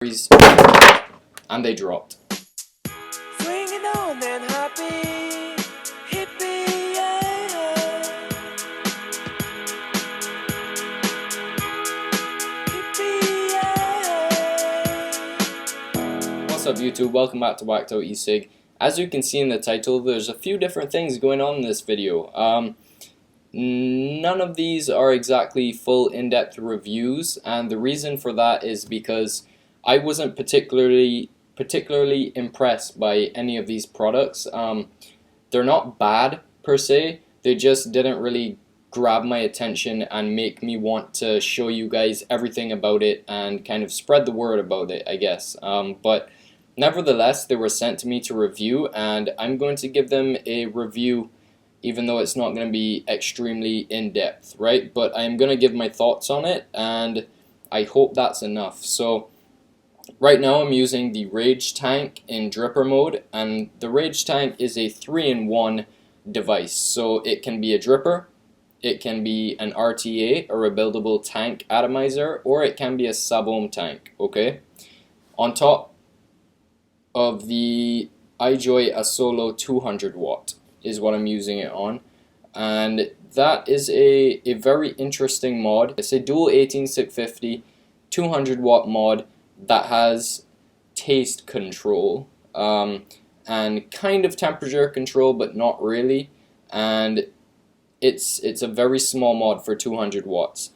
batteries, and they dropped. Swinging on and happy, hippie, yeah. Hippie, yeah. What's up YouTube, welcome back to Whacked Out ECIG. As you can see in the title, there's a few different things going on in this video. None of these are exactly full in-depth reviews, and the reason for that is because I wasn't particularly impressed by any of these products. They're not bad per se, they just didn't really grab my attention and make me want to show you guys everything about it and kind of spread the word about it, I guess. But nevertheless, they were sent to me to review, and I'm going to give them a review even though it's not going to be extremely in-depth, right? But I'm going to give my thoughts on it, and I hope that's enough. So right now I'm using the Rage Tank in dripper mode, and the Rage Tank is a 3-in-1 device. So it can be a dripper, it can be an RTA, a rebuildable tank atomizer, or it can be a sub-ohm tank, okay? On top of the iJoy Asolo 200w is what I'm using it on, and that is a very interesting mod. It's a dual 18650 200w mod that has taste control and kind of temperature control, but not really, and it's a very small mod for 200 watts.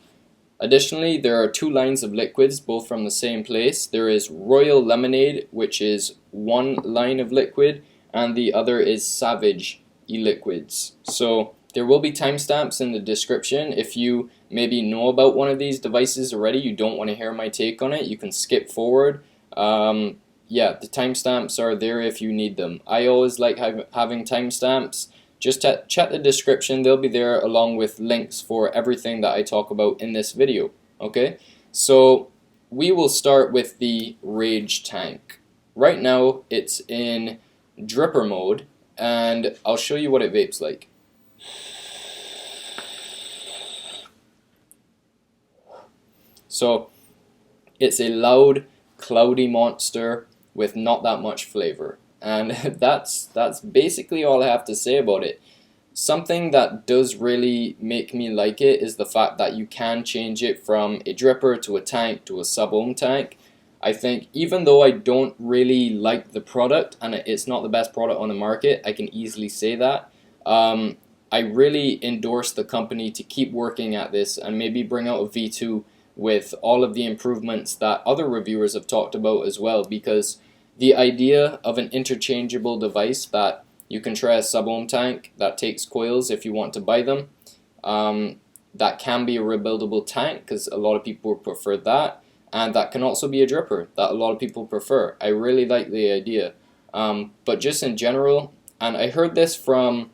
Additionally, there are two lines of liquids, both from the same place. There is Royal Lemonade, which is one line of liquid, and the other is Savage Eliquids. So there will be timestamps in the description. If you maybe know about one of these devices already, you don't want to hear my take on it, you can skip forward. Yeah, the timestamps are there if you need them. I always like having timestamps. Just check the description, they'll be there along with links for everything that I talk about in this video. Okay, so we will start with the Rage Tank. Right now it's in dripper mode, and I'll show you what it vapes like. So it's a loud, cloudy monster with not that much flavor, and that's basically all I have to say about it. Something that does really make me like it is the fact that you can change it from a dripper to a tank to a sub-ohm tank. I think even though I don't really like the product and it's not the best product on the market, I can easily say that. I really endorse the company to keep working at this and maybe bring out a V2 with all of the improvements that other reviewers have talked about as well, because the idea of an interchangeable device that you can try a sub-ohm tank that takes coils if you want to buy them, that can be a rebuildable tank because a lot of people prefer that, and that can also be a dripper that a lot of people prefer. I really like the idea, but just in general, and I heard this from,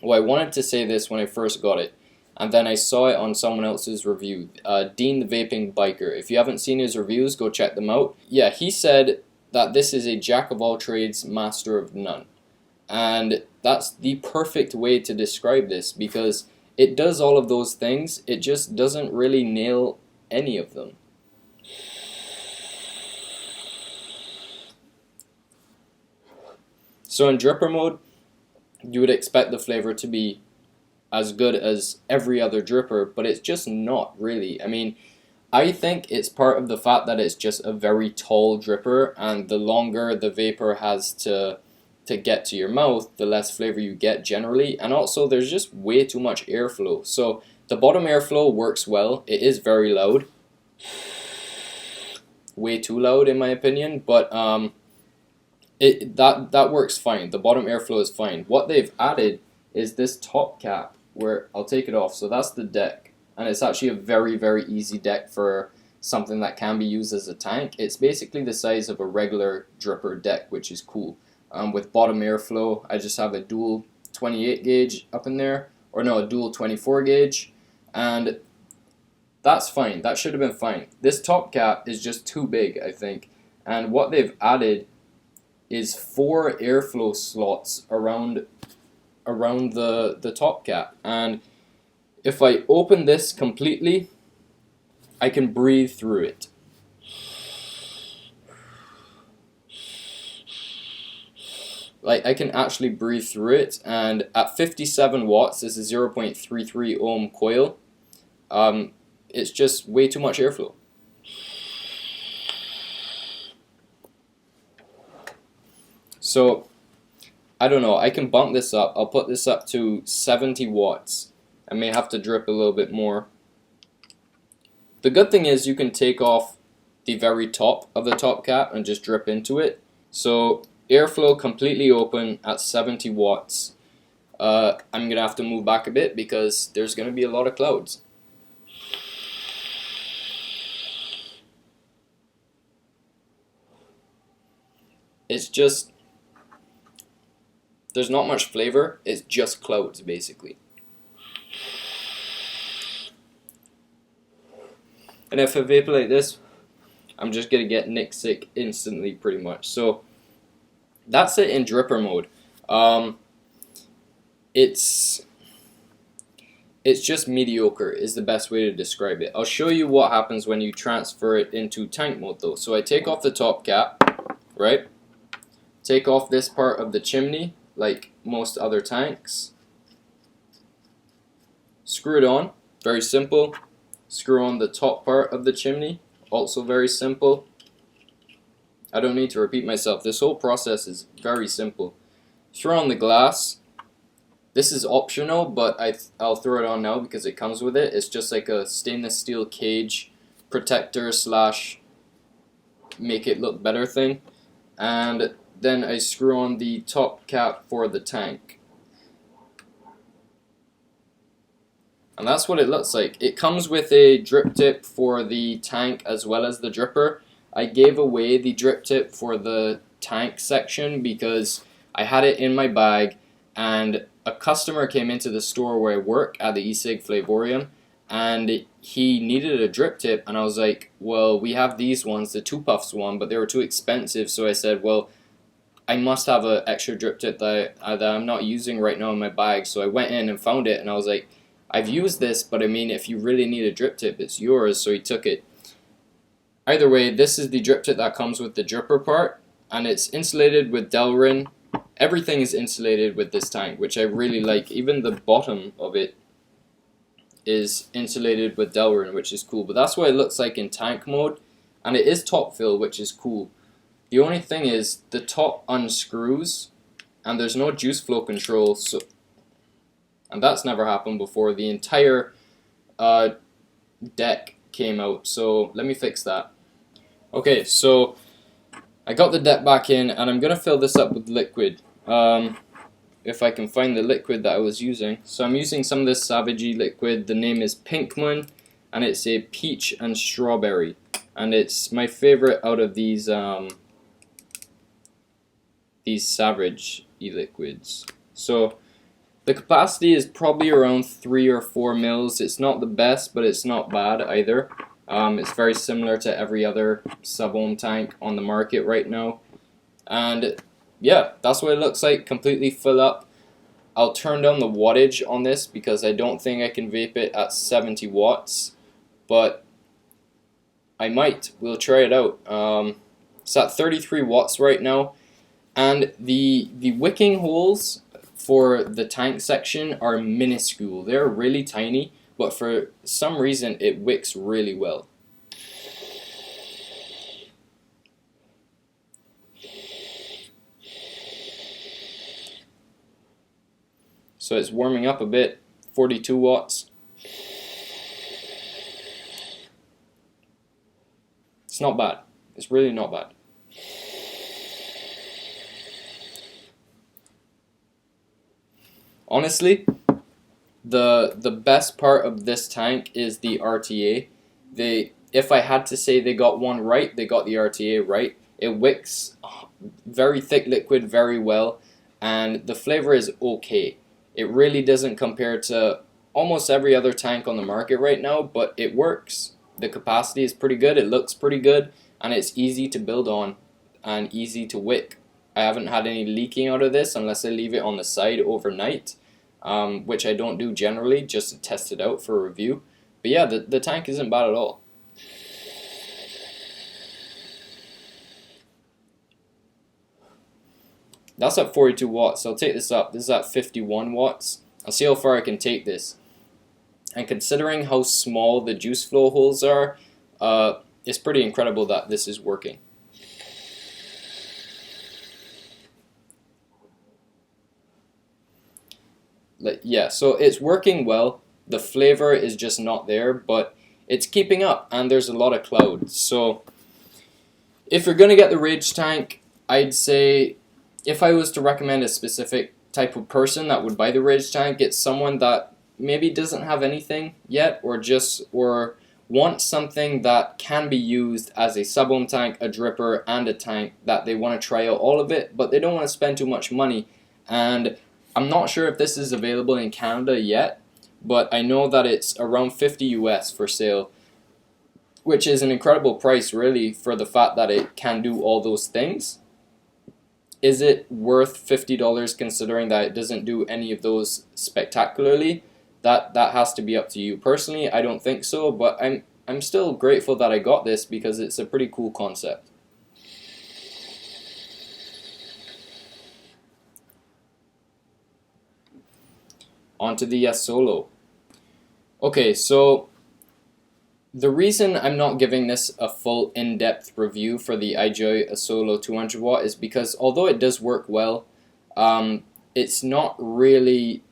well, I wanted to say this when I first got it, and then I saw it on someone else's review, Dean the Vaping Biker. If you haven't seen his reviews, go check them out. Yeah, he said that this is a jack of all trades, master of none, and that's the perfect way to describe this because it does all of those things, it just doesn't really nail any of them. So in dripper mode, you would expect the flavor to be as good as every other dripper, but it's just not really. I mean, I think it's part of the fact that it's just a very tall dripper, and the longer the vapor has to get to your mouth, the less flavor you get generally, and also there's just way too much airflow. So the bottom airflow works well, it is very loud, way too loud in my opinion, but that works fine. The bottom airflow is fine. What they've added is this top cap, where I'll take it off. So that's the deck, and it's actually a very easy deck for something that can be used as a tank. It's basically the size of a regular dripper deck, which is cool. With bottom airflow, I just have a dual 28 gauge up in there, or no, a dual 24 gauge, and that's fine. That should have been fine. This top cap is just too big, I think, and what they've added is 4 airflow slots around the top cap, and if I open this completely, I can breathe through it. like I can actually breathe through it, and at 57 watts, this is 0.33 ohm coil, it's just way too much airflow. So I don't know, I can bump this up. I'll put this up to 70 watts. I may have to drip a little bit more. The good thing is you can take off the very top of the top cap and just drip into it. So airflow completely open at 70 watts. I'm going to have to move back a bit because there's going to be a lot of clouds. It's just, there's not much flavor, it's just clouds basically. And if I vape like this, I'm just going to get Nick sick instantly pretty much. So that's it in dripper mode. It's just mediocre is the best way to describe it. I'll show you what happens when you transfer it into tank mode though. So I take off the top cap, right? Take off this part of the chimney like most other tanks. Screw it on, very simple. Screw on the top part of the chimney, also very simple. I don't need to repeat myself, this whole process is very simple. Throw on the glass. This is optional, but I'll throw it on now because it comes with it. It's just like a stainless steel cage protector slash make it look better thing. And then I screw on the top cap for the tank. And that's what it looks like. It comes with a drip tip for the tank as well as the dripper. I gave away the drip tip for the tank section because I had it in my bag and a customer came into the store where I work at the ECIG Flavorium and he needed a drip tip, and I was like, well, we have these ones, the 2 puffs one, but they were too expensive, so I said, well, I must have an extra drip tip that I'm not using right now in my bag. So I went in and found it and I was like, I've used this, but I mean, if you really need a drip tip, it's yours. So he took it. Either way, this is the drip tip that comes with the dripper part, and it's insulated with Delrin. Everything is insulated with this tank, which I really like. Even the bottom of it is insulated with Delrin, which is cool. But that's what it looks like in tank mode, and it is top fill, which is cool. The only thing is the top unscrews, and there's no juice flow control, so. And that's never happened before. The entire deck came out, so let me fix that. Okay, so I got the deck back in, and I'm going to fill this up with liquid. If I can find the liquid that I was using. So I'm using some of this Savage Eliquid. The name is Pinkman, and it's a peach and strawberry. And it's my favorite out of these Savage Eliquids. So the capacity is probably around 3 or 4 mils. It's not the best, but it's not bad either. It's very similar to every other sub-ohm tank on the market right now. And yeah, that's what it looks like, completely fill up. I'll turn down the wattage on this because I don't think I can vape it at 70 watts. But I might. We'll try it out. It's at 33 watts right now. And the wicking holes for the tank section are minuscule. They're really tiny, but for some reason it wicks really well. So it's warming up a bit, 42 watts. It's not bad. It's really not bad. Honestly, the best part of this tank is the RTA. If I had to say they got one right, they got the RTA right. It wicks very thick liquid very well, and the flavor is okay. It really doesn't compare to almost every other tank on the market right now, but it works. The capacity is pretty good, it looks pretty good, and it's easy to build on and easy to wick. I haven't had any leaking out of this unless I leave it on the side overnight, which I don't do generally, just to test it out for a review. But yeah, the tank isn't bad at all. That's at 42 watts. So I'll take this up. This is at 51 watts. I'll see how far I can take this. And considering how small the juice flow holes are, it's pretty incredible that this is working. Yeah, so it's working well. The flavor is just not there, but it's keeping up, and there's a lot of cloud. So if you're going to get the Rage Tank, I'd say if I was to recommend a specific type of person that would buy the Rage Tank, it's someone that maybe doesn't have anything yet, or wants something that can be used as a sub-ohm tank, a dripper, and a tank, that they want to try out all of it, but they don't want to spend too much money. And I'm not sure if this is available in Canada yet, but I know that it's around 50 US for sale, which is an incredible price really for the fact that it can do all those things. Is it worth $50 considering that it doesn't do any of those spectacularly? That has to be up to you. Personally, I don't think so, but I'm still grateful that I got this because it's a pretty cool concept. Onto the Asolo. Okay, so the reason I'm not giving this a full in-depth review for the iJoy Asolo 200w is because although it does work well, it's not really,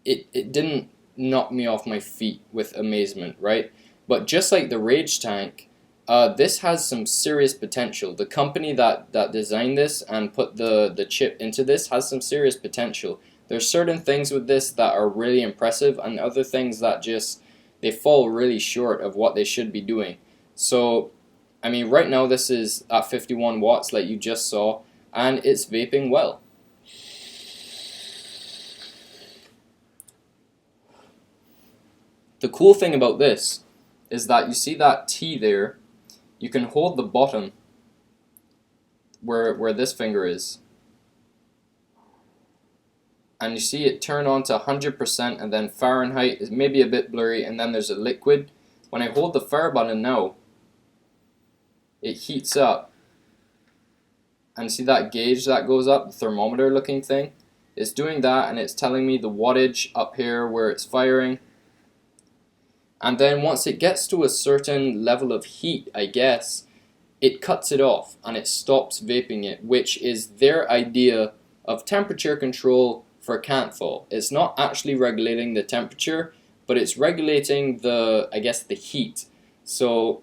it didn't knock me off my feet with amazement, right? But just like the Rage Tank, this has some serious potential. The company that designed this and put the chip into this has some serious potential. There's certain things with this that are really impressive, and other things that just, they fall really short of what they should be doing. So, I mean, right now this is at 51 watts like you just saw, and it's vaping well. The cool thing about this is that you see that T there, you can hold the bottom where this finger is, and you see it turn on to 100%, and then Fahrenheit is maybe a bit blurry, and then there's a liquid. When I hold the fire button now, it heats up, and see that gauge that goes up, the thermometer looking thing? It's doing that, and it's telling me the wattage up here where it's firing. And then once it gets to a certain level of heat, I guess, it cuts it off and it stops vaping it, which is their idea of temperature control for Canthal. It's not actually regulating the temperature, but it's regulating the, I guess, the heat. So,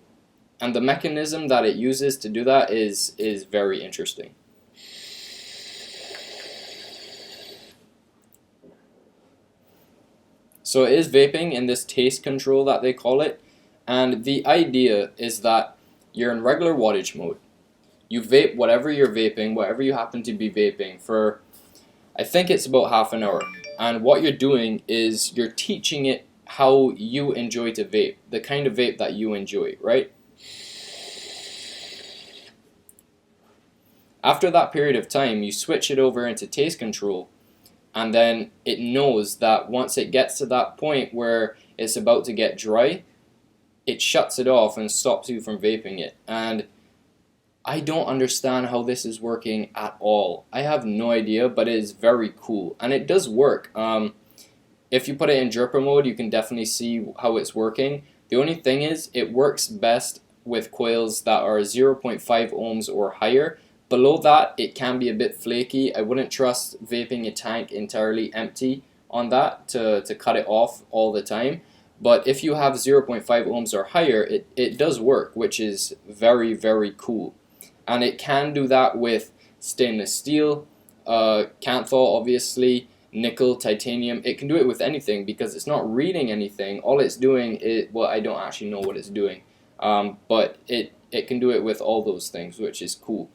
and the mechanism that it uses to do that is very interesting. So it is vaping in this taste control that they call it, and the idea is that you're in regular wattage mode. You vape whatever you're vaping, whatever you happen to be vaping for, I think it's about half an hour. And what you're doing is you're teaching it how you enjoy to vape, the kind of vape that you enjoy, right? After that period of time, you switch it over into taste control, and then it knows that once it gets to that point where it's about to get dry, it shuts it off and stops you from vaping it. And I don't understand how this is working at all. I have no idea, but it is very cool, and it does work. If you put it in dripper mode, you can definitely see how it's working. The only thing is, it works best with coils that are 0.5 ohms or higher. Below that, it can be a bit flaky. I wouldn't trust vaping a tank entirely empty on that to cut it off all the time. But if you have 0.5 ohms or higher, it does work, which is very, very cool. And it can do that with stainless steel, Canthal obviously, nickel, titanium. It can do it with anything because it's not reading anything. All it's doing is, well, I don't actually know what it's doing, but it can do it with all those things, which is cool.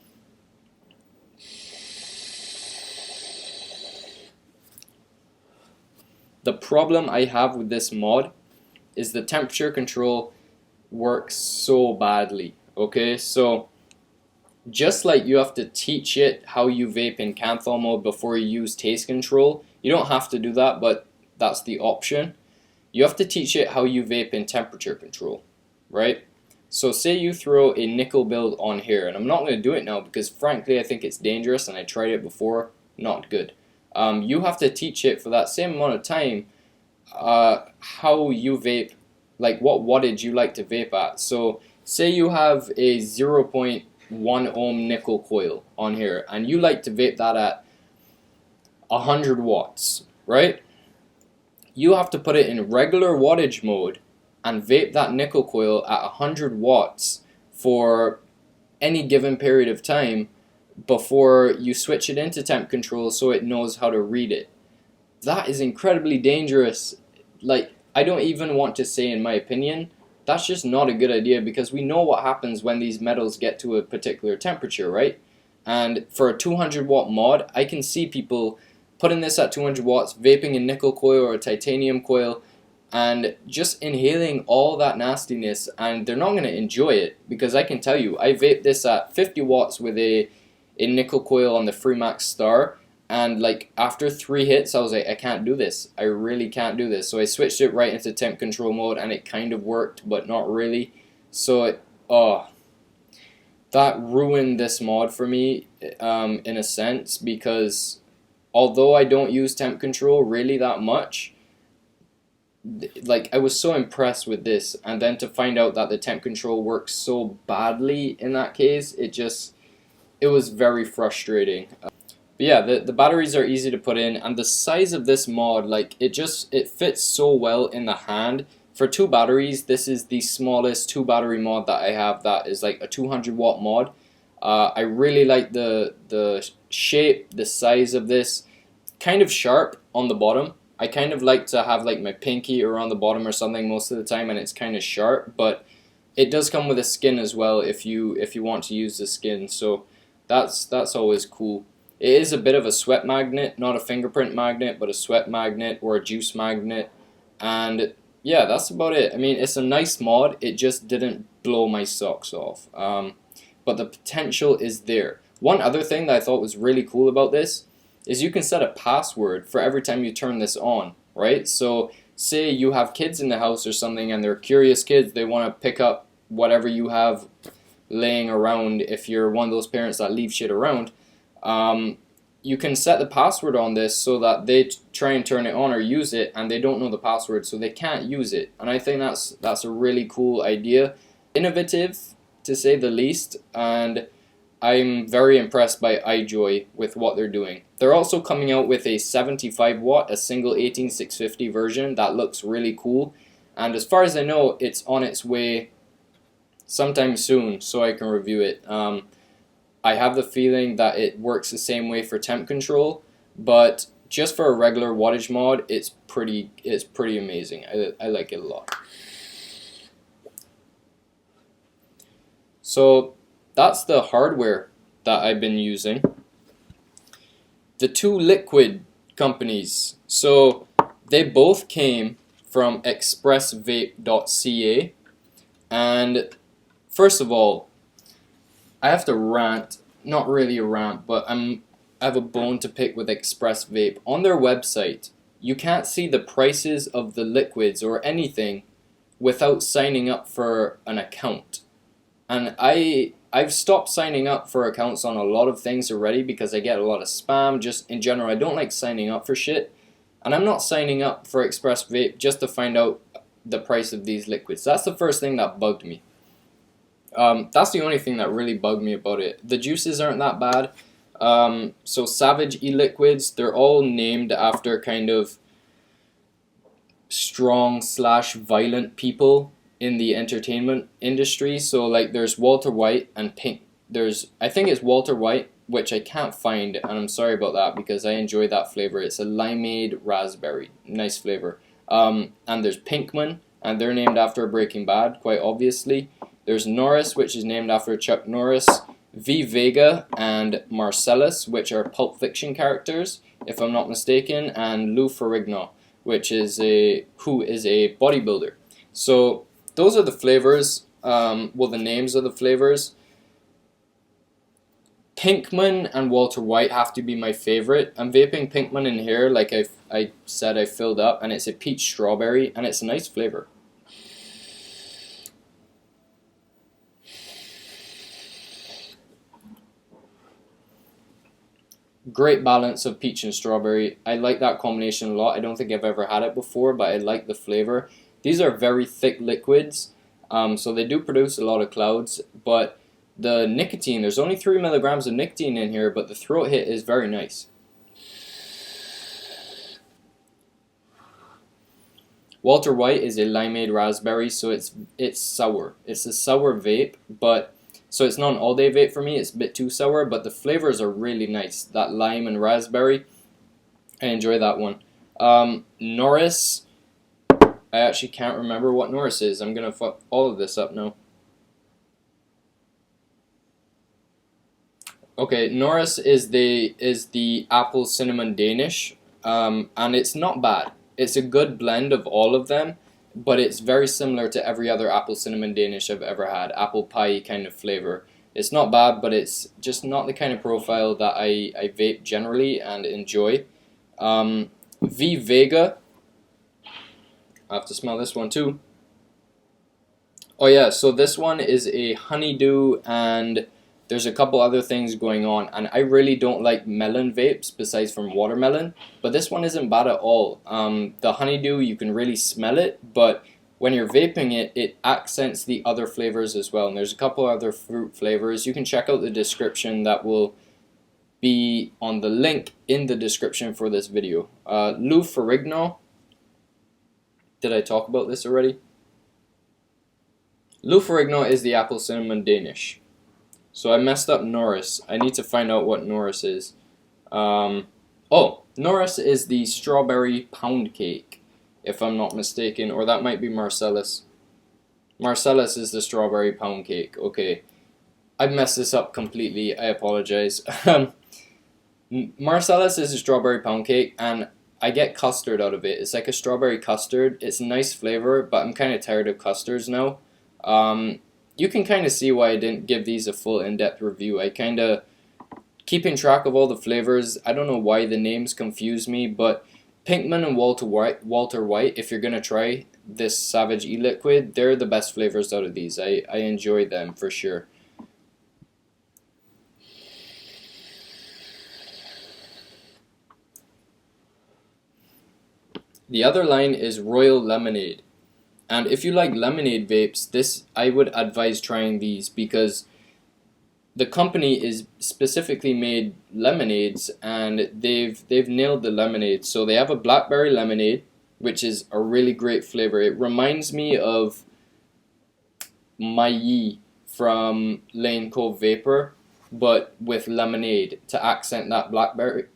The problem I have with this mod is the temperature control works so badly. Okay, so just like you have to teach it how you vape in Canthal mode before you use taste control, you don't have to do that, but that's the option. You have to teach it how you vape in temperature control, right? So say you throw a nickel build on here, and I'm not going to do it now because frankly I think it's dangerous and I tried it before, not good. You have to teach it for that same amount of time how you vape, like what wattage you like to vape at. So say you have a 0.1 ohm nickel coil on here and you like to vape that at 100 watts, right? You have to put it in regular wattage mode and vape that nickel coil at 100 watts for any given period of time before you switch it into temp control so it knows how to read it. That is incredibly dangerous. Like, I don't even want to say, in my opinion, that's just not a good idea, because we know what happens when these metals get to a particular temperature, right? And for a 200 watt mod, I can see people putting this at 200 watts, vaping a nickel coil or a titanium coil, and just inhaling all that nastiness, and they're not going to enjoy it, because I can tell you, I vaped this at 50 watts with a nickel coil on the Freemax Star, and like after 3 hits I was like, I can't do this, I really can't do this. So I switched it right into temp control mode and it kind of worked, but not really. So that ruined this mod for me in a sense, because although I don't use temp control really that much, like I was so impressed with this, and then to find out that the temp control works so badly in that case, it was very frustrating. But yeah, the batteries are easy to put in, and the size of this mod, like it fits so well in the hand. For 2 batteries, this is the smallest 2 battery mod that I have that is like a 200 watt mod. I really like the shape, the size of this. Kind of sharp on the bottom. I kind of like to have like my pinky around the bottom or something most of the time, and it's kind of sharp, but it does come with a skin as well if you want to use the skin, so that's always cool. It is a bit of a sweat magnet, not a fingerprint magnet, but a sweat magnet or a juice magnet, and yeah, that's about it. I mean, it's a nice mod, it just didn't blow my socks off, but the potential is there. One other thing that I thought was really cool about this is you can set a password for every time you turn this on, right? So say you have kids in the house or something and they're curious kids, they want to pick up whatever you have laying around. If you're one of those parents that leave shit around, you can set the password on this so that they try and turn it on or use it and they don't know the password, so they can't use it. And I think that's a really cool idea, innovative to say the least, and I'm very impressed by iJoy with what they're doing. They're also coming out with a 75 watt, a single 18650 version that looks really cool, and as far as I know, it's on its way sometime soon, so I can review it. I have the feeling that it works the same way for temp control, but just for a regular wattage mod, it's pretty amazing. I like it a lot. So that's the hardware that I've been using. The 2 liquid companies, so they both came from expressvape.ca, and first of all, I have to rant, not really a rant, but I have a bone to pick with Express Vape. On their website, you can't see the prices of the liquids or anything without signing up for an account. And I've stopped signing up for accounts on a lot of things already because I get a lot of spam. Just in general, I don't like signing up for shit. And I'm not signing up for Express Vape just to find out the price of these liquids. That's the first thing that bugged me. That's the only thing that really bugged me about it. The juices aren't that bad. So Savage Eliquids, they're all named after kind of strong/violent people in the entertainment industry. So like there's Walter White and Pink. I think it's Walter White, which I can't find, and I'm sorry about that because I enjoy that flavor. It's a limeade raspberry, nice flavor. And there's Pinkman, and they're named after Breaking Bad, quite obviously. There's Norris, which is named after Chuck Norris. V. Vega and Marcellus, which are Pulp Fiction characters, if I'm not mistaken, and Lou Ferrigno, who is a bodybuilder. So those are the flavors, the names of the flavors. Pinkman and Walter White have to be my favorite. I'm vaping Pinkman in here, like I said, I filled up, and it's a peach strawberry, and it's a nice flavor. Great balance of peach and strawberry. I like that combination a lot. I don't think I've ever had it before, but I like the flavor. These are very thick liquids, so they do produce a lot of clouds, but the nicotine, there's only 3 milligrams of nicotine in here, but the throat hit is very nice. Walter White is a limeade raspberry, so it's sour. It's a sour vape, but so it's not an all-day vape for me. It's a bit too sour, but the flavors are really nice. That lime and raspberry, I enjoy that one. Norris, I actually can't remember what Norris is. I'm gonna fuck all of this up now. Okay, Norris is the apple cinnamon Danish, and it's not bad. It's a good blend of all of them, but it's very similar to every other apple cinnamon Danish I've ever had. Apple pie kind of flavor. It's not bad, but it's just not the kind of profile that I vape generally and enjoy. V Vega. I have to smell this one too. Oh yeah, so this one is a honeydew, and there's a couple other things going on, and I really don't like melon vapes besides from watermelon, but this one isn't bad at all. The honeydew, you can really smell it, but when you're vaping it, it accents the other flavors as well, and there's a couple other fruit flavors. You can check out the description that will be on the link in the description for this video. Lou Ferrigno, did I talk about this already? Lou Ferrigno is the apple cinnamon Danish. So I messed up Norris. I need to find out what Norris is. Oh, Norris is the strawberry pound cake, if I'm not mistaken, or that might be Marcellus. Marcellus is the strawberry pound cake. Okay, I messed this up completely. I apologize. Marcellus is a strawberry pound cake, and I get custard out of it. It's like a strawberry custard. It's a nice flavor, but I'm kind of tired of custards now. You can kind of see why I didn't give these a full in-depth review. I kind of keeping track of all the flavors. I don't know why the names confuse me, but Pinkman and Walter White, if you're going to try this Savage Eliquid, they're the best flavors out of these. I enjoy them for sure. The other line is Royal Lemonade. And if you like lemonade vapes, I would advise trying these, because the company is specifically made lemonades, and they've nailed the lemonade. So they have a blackberry lemonade, which is a really great flavor. It reminds me of Mai from Lane Cove Vapor, but with lemonade to accent that blackcurrant.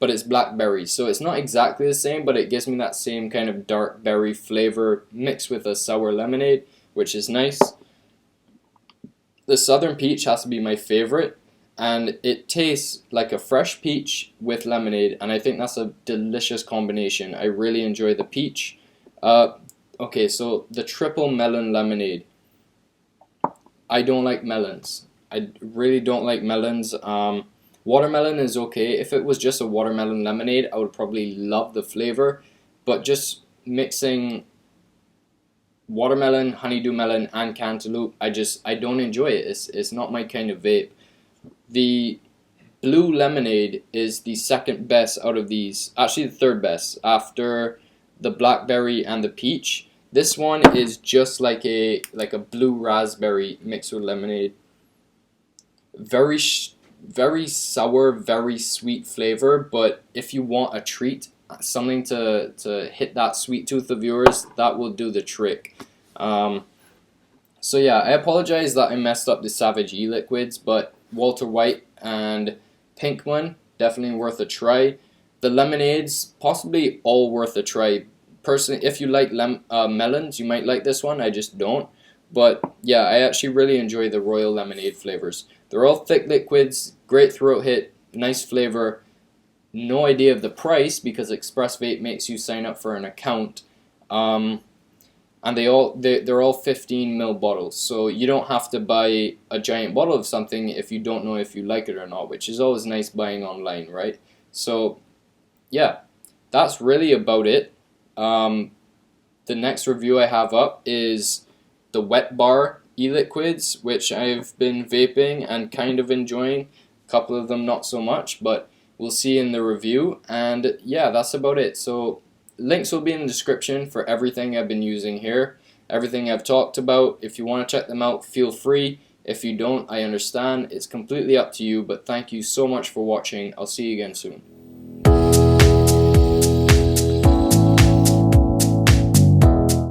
But it's blackberry, so it's not exactly the same, but it gives me that same kind of dark berry flavor mixed with a sour lemonade, which is nice. The Southern Peach has to be my favorite, and it tastes like a fresh peach with lemonade, and I think that's a delicious combination. I really enjoy the peach. Okay, so the triple melon lemonade. I don't like melons. I really don't like melons. Watermelon is okay. If it was just a watermelon lemonade, I would probably love the flavor, but just mixing watermelon, honeydew melon, and cantaloupe, I don't enjoy it. It's not my kind of vape. The blue lemonade is the second best out of these, actually the third best after the blackberry and the peach. This one is just like a blue raspberry mixed with lemonade. Very sour, very sweet flavor, but if you want a treat, something to hit that sweet tooth of yours, that will do the trick. So yeah, I apologize that I messed up the Savage Eliquids, but Walter White and Pinkman, definitely worth a try. The lemonades, possibly all worth a try. Personally, if you like melons, you might like this one. I just don't. But yeah, I actually really enjoy the Royal Lemonade flavors. They're all thick liquids, great throat hit, nice flavor. No idea of the price because Express Vape makes you sign up for an account. And they're all 15 ml bottles, so you don't have to buy a giant bottle of something if you don't know if you like it or not, which is always nice buying online, right? So yeah, that's really about it. The next review I have up is the Wet Bar Eliquids, which I've been vaping and kind of enjoying. a couple of them not so much, but we'll see in the review. And yeah, that's about it. So links will be in the description for everything I've been using here, everything I've talked about. If you want to check them out, feel free. If you don't, I understand. It's completely up to you, but thank you so much for watching. I'll see you again soon.